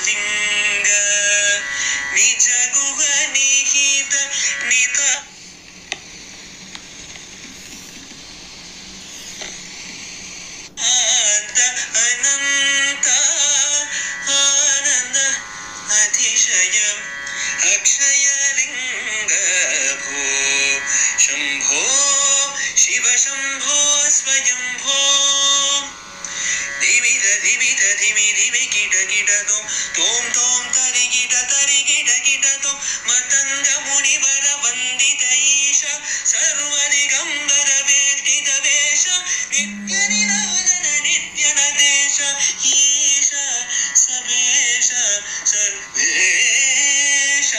लिंग निज गुह निहित निता अनंत आनंद अतिशयम् अक्षय लिंग भो शंभो शिव शंभो स्वयंभो धिमित धिमित धिमि धिमि कीट कीट तोम तोम तरि कीट तोम मतंग मुनिवर वंदित ईश सर्वदिगंबर वेष्टित वेश नित्य निरोधन नित्य नदेश ईश सवेश सर्वेश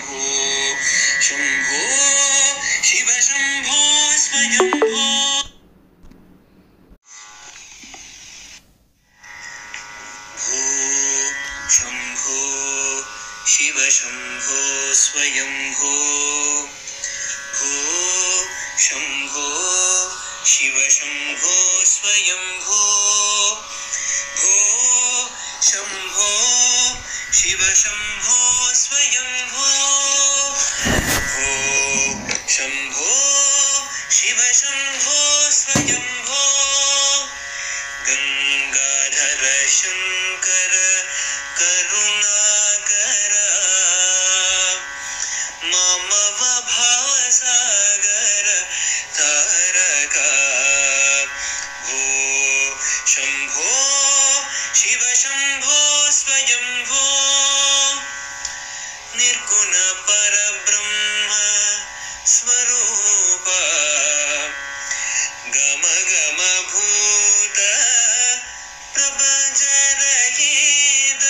भो शंभो शिव शंभो स्वयंभो शंभो शिव शंभो स्वयंभो भो शंभो शिव शंभो स्वयंभो भो शंभो शिव शंभो स्वयंभो भो शंभो शिव शंभो स्वयंभो गंगाधर शंकर करुणाकर ममव भावसागर तारका भो शंभो शिव शंभो स्वयंभो निर्गुण परब्रह्म स्वरूप गम गम भूत प्रपंच रहित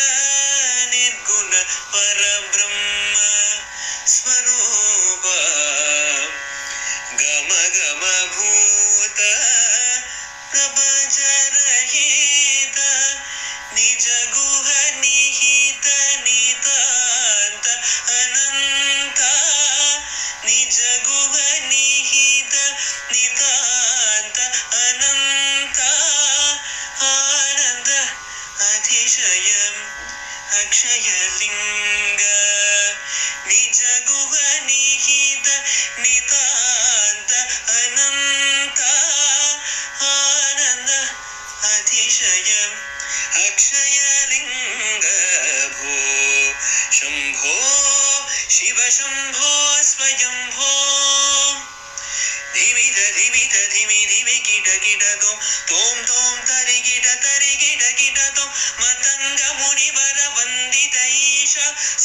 निर्गुण परब्रह्म स्वरूप गम गम भूत प्रपंच रहित निज गुह निहित नितांत अनंत निज गुह निहित नितांत अनंत आनंद अतिशयम् अक्षय लिंग निज गुह निहित नितांत अनंत आनंद अतिशयम् अक्षय लिंग भो शंभो शिव शंभो स्वयंभो धिमित धिमित धिमि धिमि कीट तोम तोम तरि कीट तोम मतंग मुनिवर वंदित ईश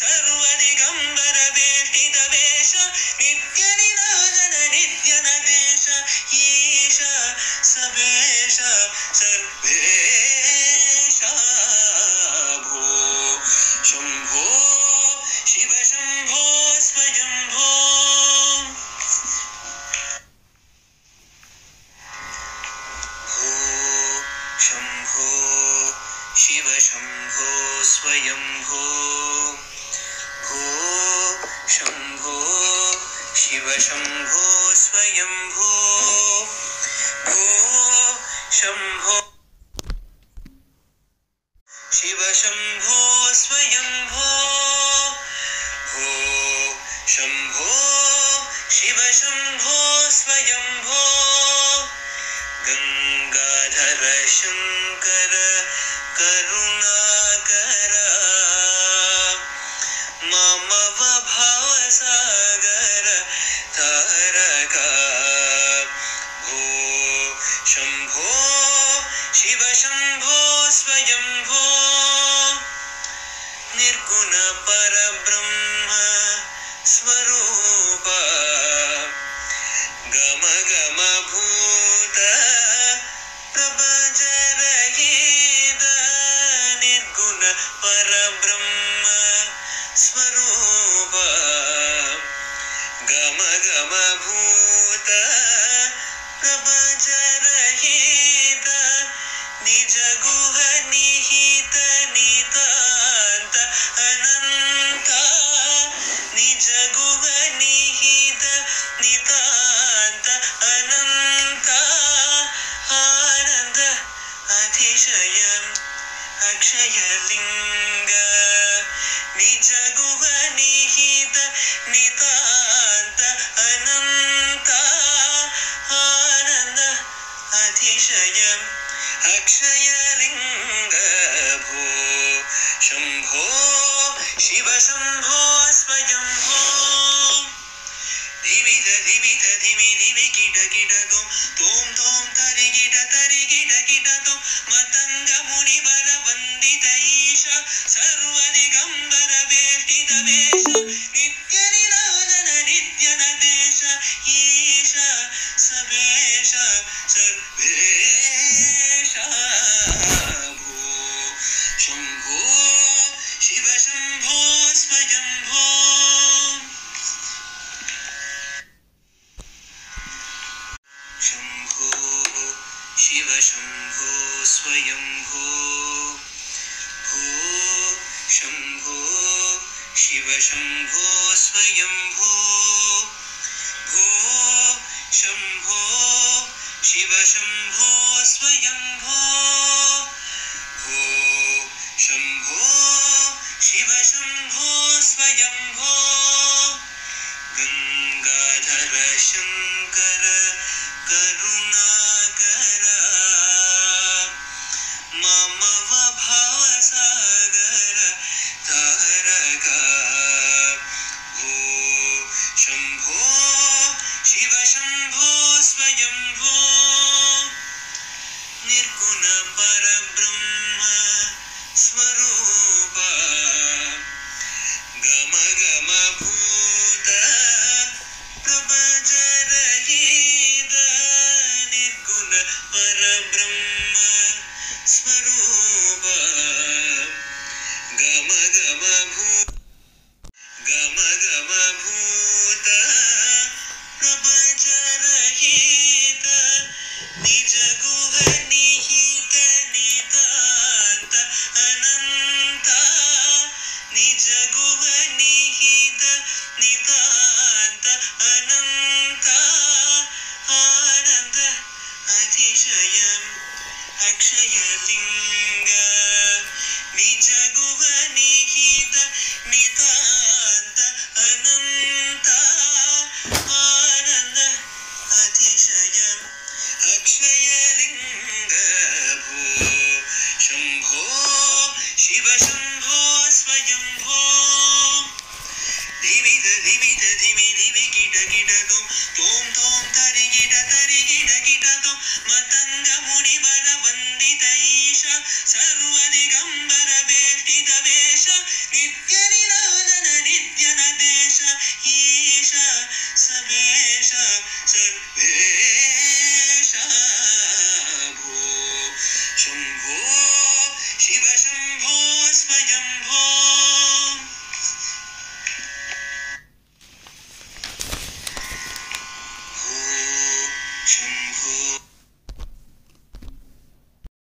सर्वदिगंबर वेष्टित वेश नित्य निरोधन नित्य नदेश ईश सवेश सर्वेश भो शंभो शिव शंभो स्वयंभो शंभो शिव शंभो स्वयंभो भो शंभो शिव शंभो स्वयंभो भो शंभो शिव शंभो स्वयंभो भो शंभो शिव शंभो स्वयंभो गंगाधर शंकर करुणाकर ममव भावसागर तारका भो शंभो शिव शंभो स्वयंभो निर्गुण परब्रह्म स्वरूप गम गम भूत प्रपंच रहित निर्गुण परब्रह्म स्वरूप गम गम भूत प्रपंच रहित निज गुह निहित नितांत अनंत निज गुह निहित नितांत अनंत आनंद अतिशयम् अक्षयलिङ्ग निज गुह निहित नितान्त अनन्त आनन्द अतिशय अक्षयलिङ्ग भो शम्भो शिव शम्भो स्वयम्भो धिमिध धिमिध धिमि धिमि किट किट तोम तोम तरि किट तोम मतंग मुनिवर वंदित ईश सर्वदिगंबर वेष्टित वेश नित्य निराजन नित्य नदेश ईश सबेश सर्वेश भो शंभो शिव शंभो स्वयंभो शंभो शिव शंभो स्वयंभो भो शंभो शिव शंभो स्वयंभो भो शंभो शिव शंभो स्वयंभो भो शंभो शिव शंभो स्वयंभो गंगाधर शंकर करुणाकर मम भवसागर तारक भो शंभो शिव शंभो स्वयंभो निर्गुण परब्रह्म स्वरूप